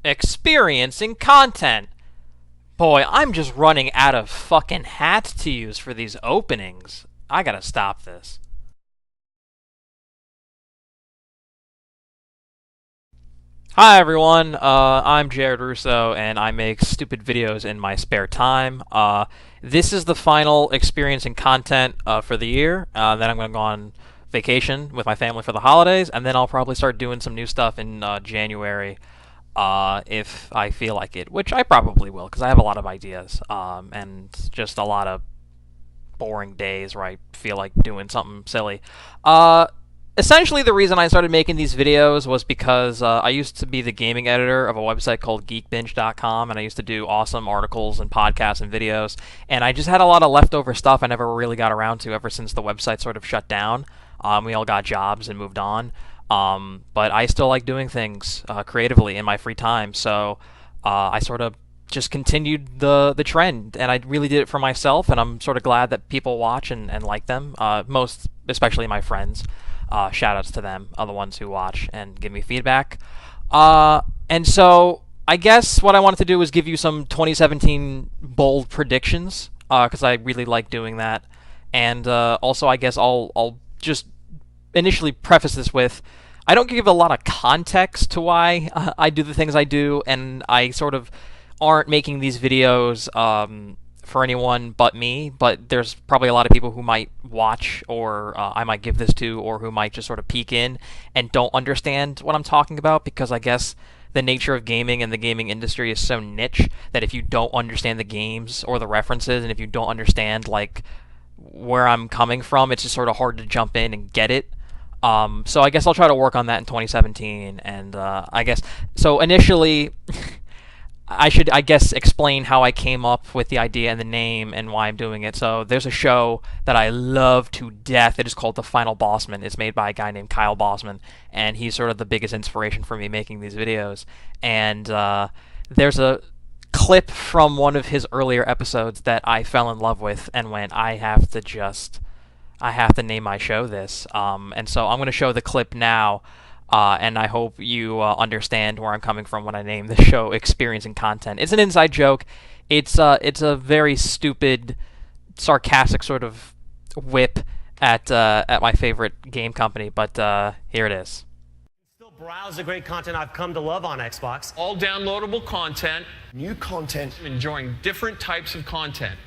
Experiencing content. Boy, I'm just running out of fucking hats to use for these openings. I gotta stop this. Hi everyone, I'm Jared Russo, and I make stupid videos in my spare time. This is the final experiencing content for the year. Then I'm going to go on vacation with my family for the holidays, and then I'll probably start doing some new stuff in January if I feel like it, which I probably will, because I have a lot of ideas, and just a lot of boring days where I feel like doing something silly. Essentially, the reason I started making these videos was because I used to be the gaming editor of a website called geekbinge.com, and I used to do awesome articles and podcasts and videos, and I just had a lot of leftover stuff I never really got around to ever since the website sort of shut down. We all got jobs and moved on, but I still like doing things creatively in my free time, so I sort of just continued the trend, and I really did it for myself, and I'm sort of glad that people watch and like them, most especially my friends. Shout outs to them, are the ones who watch and give me feedback. And so I guess what I wanted to do was give you some 2017 bold predictions, because I really like doing that. And also, I guess I'll just initially preface this with I don't give a lot of context to why I do the things I do, and I sort of aren't making these videos for anyone but me, but there's probably a lot of people who might watch, or I might give this to, or who might just sort of peek in and don't understand what I'm talking about, because I guess the nature of gaming and the gaming industry is so niche that if you don't understand the games or the references, and if you don't understand like where I'm coming from, it's just sort of hard to jump in and get it. So I guess I'll try to work on that in 2017, and I guess so. Initially, I should, I guess, explain how I came up with the idea and the name and why I'm doing it. So there's a show that I love to death. It is called The Final Bossman. It's made by a guy named Kyle Bossman, and he's sort of the biggest inspiration for me making these videos. And there's a clip from one of his earlier episodes that I fell in love with and went, I have to name my show this. And so I'm going to show the clip now. And I hope you understand where I'm coming from when I name the show Experiencing Content. It's an inside joke. It's a very stupid, sarcastic sort of whip at my favorite game company, but here it is. Still browse the great content I've come to love on Xbox. All downloadable content, New content, enjoying different types of content,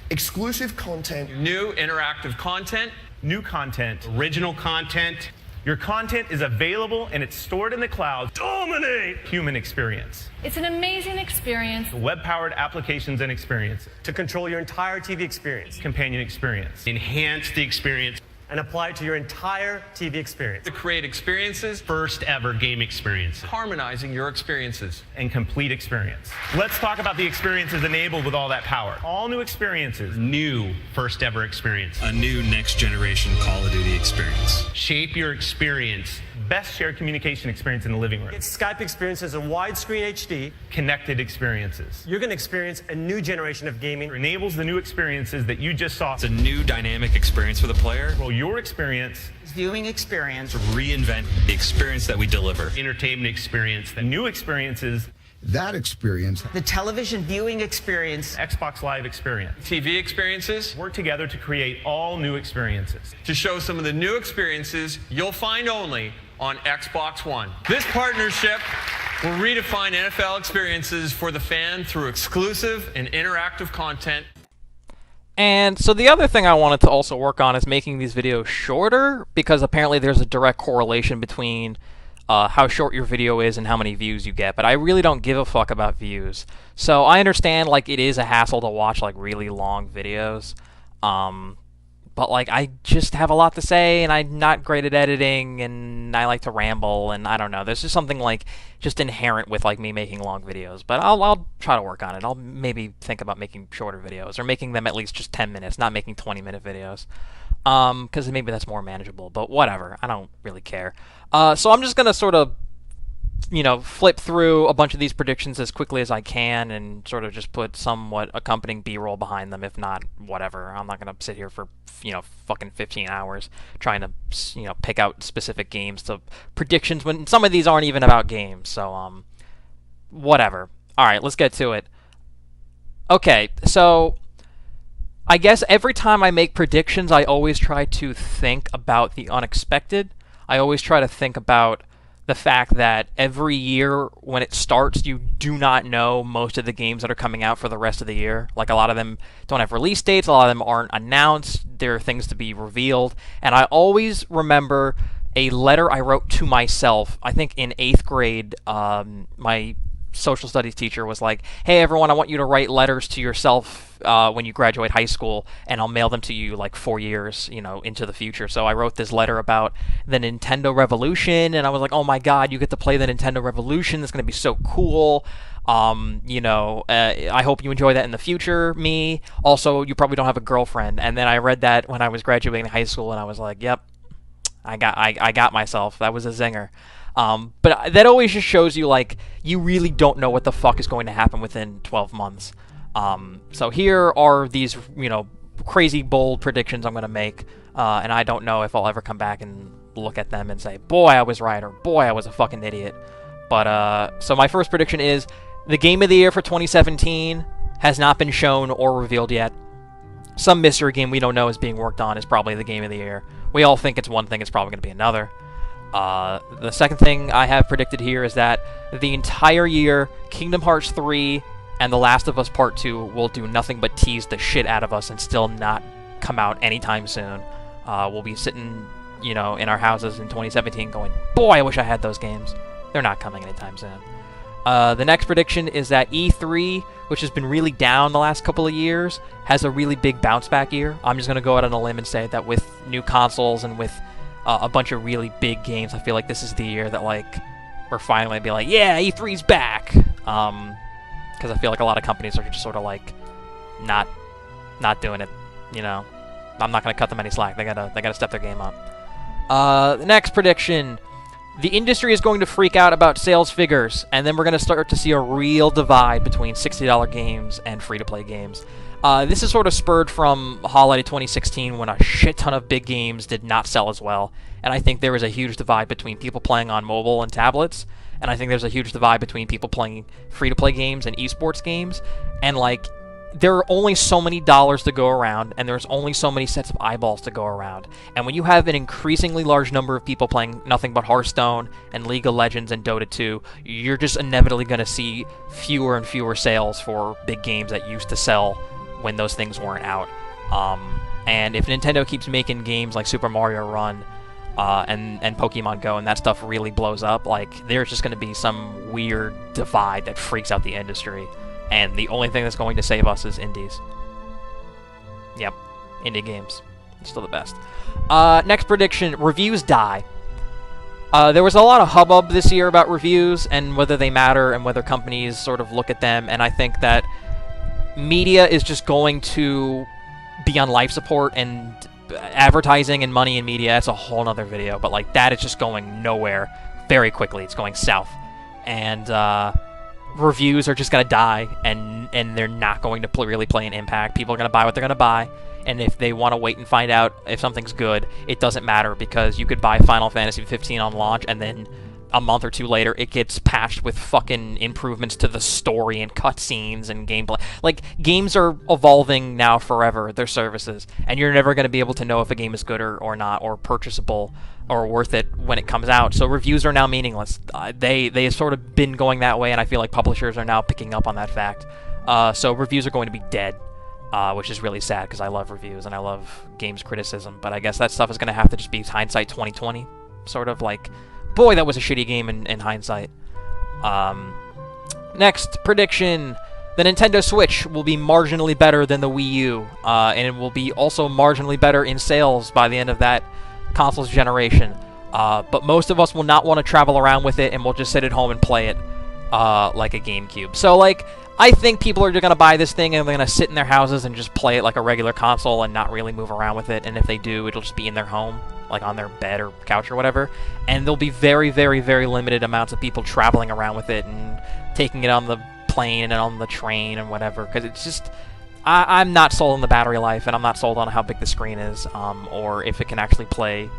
exclusive content, new interactive content, new content, original content. Your content is available and it's stored in the cloud. Dominate human experience. It's an amazing experience. Web-powered applications and experiences. To control your entire TV experience Companion experience. Enhance the experience. and apply it to your entire TV experience. to create experiences, First ever game experience. harmonizing your experiences. And complete experience. Let's talk about the experiences enabled with all that power. All new experiences. New first ever experience. A new next generation Call of Duty experience. Shape your experience. Best shared communication experience in the living room. Get Skype experiences in widescreen HD. Connected experiences. You're going to experience a new generation of gaming. It enables the new experiences that you just saw. It's a new dynamic experience for the player. Well, your experience, Viewing experience. To reinvent the experience that we deliver. Entertainment experience. the new experiences, That experience The television viewing experience. Xbox Live experience. TV experiences, Work together to create all new experiences. to show some of the new experiences you'll find only on Xbox One. This partnership will redefine NFL experiences for the fan through exclusive and interactive content. And so the other thing I wanted to also work on is making these videos shorter, because apparently there's a direct correlation between how short your video is and how many views you get, but I really don't give a fuck about views. So I understand, like, it is a hassle to watch, like, really long videos, but, like, I just have a lot to say, and I'm not great at editing, and I like to ramble, and I don't know, there's just something, like, just inherent with, like, me making long videos, but I'll try to work on it. I'll maybe think about making shorter videos, or making them at least just 10 minutes, not making 20-minute videos. Because maybe that's more manageable, but whatever, I don't really care. So I'm just going to sort of, flip through a bunch of these predictions as quickly as I can and sort of just put somewhat accompanying B-roll behind them. If not, whatever. I'm not going to sit here for, fucking 15 hours trying to, pick out specific games to predictions when some of these aren't even about games. So, whatever. All right, let's get to it. Okay, so I guess every time I make predictions, I always try to think about the unexpected. I always try to think about the fact that every year when it starts, you do not know most of the games that are coming out for the rest of the year. Like, a lot of them don't have release dates, a lot of them aren't announced, there are things to be revealed. And I always remember a letter I wrote to myself, I think in 8th grade. My social studies teacher was like, hey everyone, I want you to write letters to yourself when you graduate high school, and I'll mail them to you like 4 years, into the future. So I wrote this letter about the Nintendo Revolution, and I was like, oh my god, you get to play the Nintendo Revolution, it's going to be so cool. I hope you enjoy that in the future, me. Also, you probably don't have a girlfriend. And then I read that when I was graduating high school, and I was like, yep, I got myself. That was a zinger. But that always just shows you, like, you really don't know what the fuck is going to happen within 12 months. So here are these, crazy bold predictions I'm going to make, and I don't know if I'll ever come back and look at them and say, boy, I was right, or boy, I was a fucking idiot. But, so my first prediction is, the Game of the Year for 2017 has not been shown or revealed yet. Some mystery game we don't know is being worked on is probably the Game of the Year. We all think it's one thing, it's probably going to be another. The second thing I have predicted here is that the entire year, Kingdom Hearts 3 and The Last of Us Part 2 will do nothing but tease the shit out of us and still not come out anytime soon. We'll be sitting, in our houses in 2017 going, boy, I wish I had those games. They're not coming anytime soon. The next prediction is that E3, which has been really down the last couple of years, has a really big bounce back year. I'm just going to go out on a limb and say that with new consoles and with a bunch of really big games, I feel like this is the year that, like, we're finally going to be like, yeah, E3's back! Because I feel like a lot of companies are just sort of, like, not doing it, I'm not going to cut them any slack. They gotta step their game up. The next prediction: the industry is going to freak out about sales figures, and then we're going to start to see a real divide between $60 games and free-to-play games. This is sort of spurred from holiday 2016 when a shit ton of big games did not sell as well, and I think there was a huge divide between people playing on mobile and tablets, and I think there's a huge divide between people playing free-to-play games and esports games, and, like, there are only so many dollars to go around, and there's only so many sets of eyeballs to go around. And when you have an increasingly large number of people playing nothing but Hearthstone and League of Legends and Dota 2, you're just inevitably going to see fewer and fewer sales for big games that used to sell when those things weren't out. And if Nintendo keeps making games like Super Mario Run and Pokemon Go and that stuff really blows up, like, there's just going to be some weird divide that freaks out the industry. And the only thing that's going to save us is indies. Yep, indie games. Still the best. Next prediction, reviews die. There was a lot of hubbub this year about reviews and whether they matter and whether companies sort of look at them, and I think that media is just going to be on life support, and advertising and money in media, that's a whole nother video, but, like, that is just going nowhere very quickly. It's going south. And, reviews are just going to die, and they're not going to really play an impact. People are going to buy what they're going to buy, and if they want to wait and find out if something's good, it doesn't matter, because you could buy Final Fantasy 15 on launch, and then a month or two later, it gets patched with fucking improvements to the story and cutscenes and gameplay. Like, games are evolving now forever, their services, and you're never going to be able to know if a game is good or not, or purchasable, or worth it when it comes out. So reviews are now meaningless. They have sort of been going that way, and I feel like publishers are now picking up on that fact. So reviews are going to be dead, which is really sad, because I love reviews, and I love games criticism, but I guess that stuff is going to have to just be hindsight 2020, sort of like, boy, that was a shitty game in hindsight. Next prediction: the Nintendo Switch will be marginally better than the Wii U, and it will be also marginally better in sales by the end of that console's generation. But most of us will not want to travel around with it, and we'll just sit at home and play it like a GameCube. So, like, I think people are going to buy this thing and they're going to sit in their houses and just play it like a regular console and not really move around with it, and if they do, it'll just be in their home, like on their bed or couch or whatever, and there'll be very, very, very limited amounts of people traveling around with it and taking it on the plane and on the train and whatever, because it's just, I'm not sold on the battery life, and I'm not sold on how big the screen is, or if it can actually play,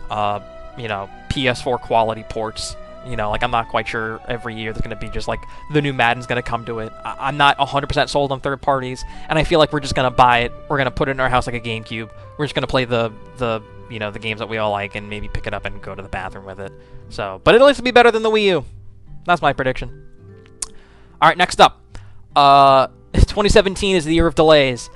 PS4 quality ports You know, like, I'm not quite sure every year there's going to be just, like, the new Madden's going to come to it. I'm not 100% sold on third parties, and I feel like we're just going to buy it. We're going to put it in our house like a GameCube. We're just going to play the you know, the games that we all like and maybe pick it up and go to the bathroom with it. So, but it'll at least be better than the Wii U. That's my prediction. All right, next up. 2017 is the year of delays.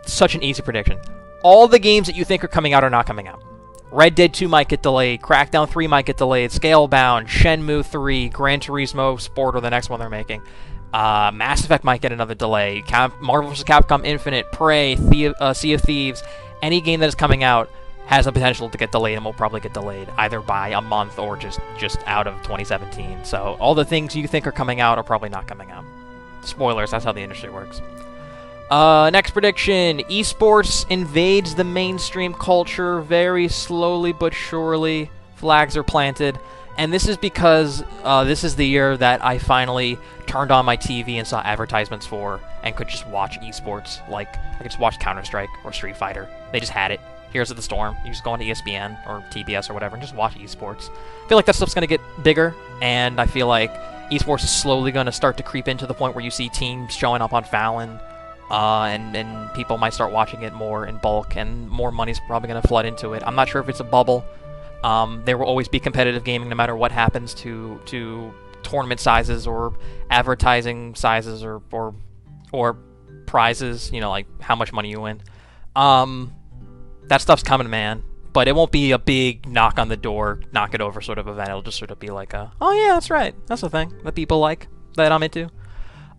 Such an easy prediction. All the games that you think are coming out are not coming out. Red Dead 2 might get delayed, Crackdown 3 might get delayed, Scalebound, Shenmue 3, Gran Turismo Sport, or the next one they're making. Mass Effect might get another delay. Marvel vs. Capcom Infinite, Prey, Sea of Thieves, any game that is coming out has the potential to get delayed and will probably get delayed either by a month or just out of 2017. So all the things you think are coming out are probably not coming out. Spoilers, that's how the industry works. Next prediction. Esports invades the mainstream culture very slowly but surely. Flags are planted. And this is because this is the year that I finally turned on my TV and saw advertisements for and could just watch esports. Like, I could just watch Counter-Strike or Street Fighter. They just had it. Heroes of the Storm. You just go on ESPN or TBS or whatever and just watch esports. I feel like that stuff's going to get bigger, and I feel like esports is slowly going to start to creep into the point where you see teams showing up on Fallon, and people might start watching it more in bulk, and more money's probably going to flood into it. I'm not sure if it's a bubble. There will always be competitive gaming no matter what happens to tournament sizes or advertising sizes or prizes, you know, like how much money you win. That stuff's coming, man. But it won't be a big knock on the door, knock it over sort of event. It'll just sort of be like oh yeah, that's right. That's the thing that people like, that I'm into.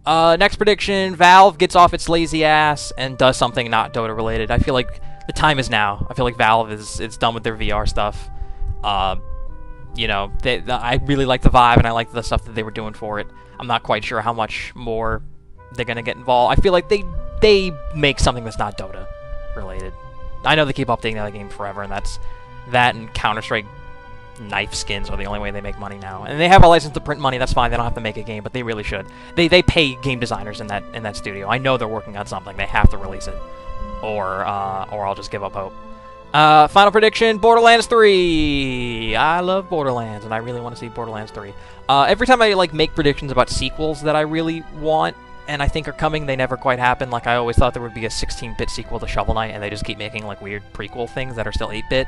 Next prediction, Valve gets off its lazy ass and does something not Dota related. I feel like the time is now. I feel like Valve is done with their VR stuff. You know, I really like the Vive and I like the stuff that they were doing for it. I'm not quite sure how much more they're going to get involved. I feel like they make something that's not Dota related. I know they keep updating that game forever, and that and Counter-Strike knife skins are the only way they make money now. And they have a license to print money, that's fine, they don't have to make a game, but they really should. They pay game designers in that studio. I know they're working on something, they have to release it. Or I'll just give up hope. Final prediction, Borderlands 3! I love Borderlands, and I really want to see Borderlands 3. Every time I make predictions about sequels that I really want and I think are coming, they never quite happen. Like, I always thought there would be a 16-bit sequel to Shovel Knight, and they just keep making, weird prequel things that are still 8-bit.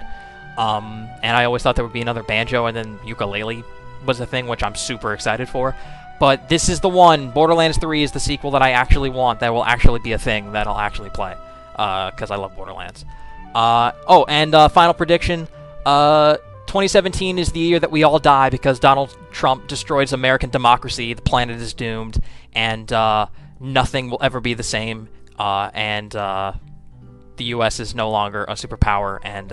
And I always thought there would be another Banjo, and then Yooka-Laylee was the thing, which I'm super excited for. But this is the one. Borderlands 3 is the sequel that I actually want, that will actually be a thing that I'll actually play. Because I love Borderlands. Final prediction. 2017 is the year that we all die because Donald Trump destroys American democracy, the planet is doomed, and nothing will ever be the same, and the U.S. is no longer a superpower, and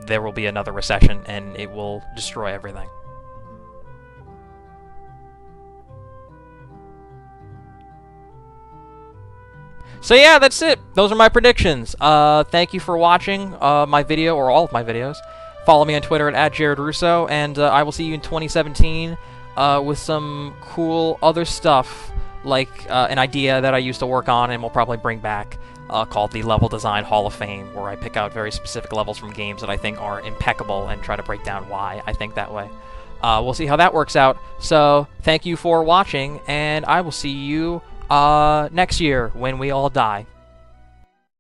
there will be another recession, and it will destroy everything. So yeah, that's it. Those are my predictions. Thank you for watching my video, or all of my videos. Follow me on Twitter at @JaredRusso, and I will see you in 2017 with some cool other stuff, like an idea that I used to work on and will probably bring back, called the Level Design Hall of Fame, where I pick out very specific levels from games that I think are impeccable and try to break down why I think that way. We'll see how that works out. So thank you for watching, and I will see you next year when we all die.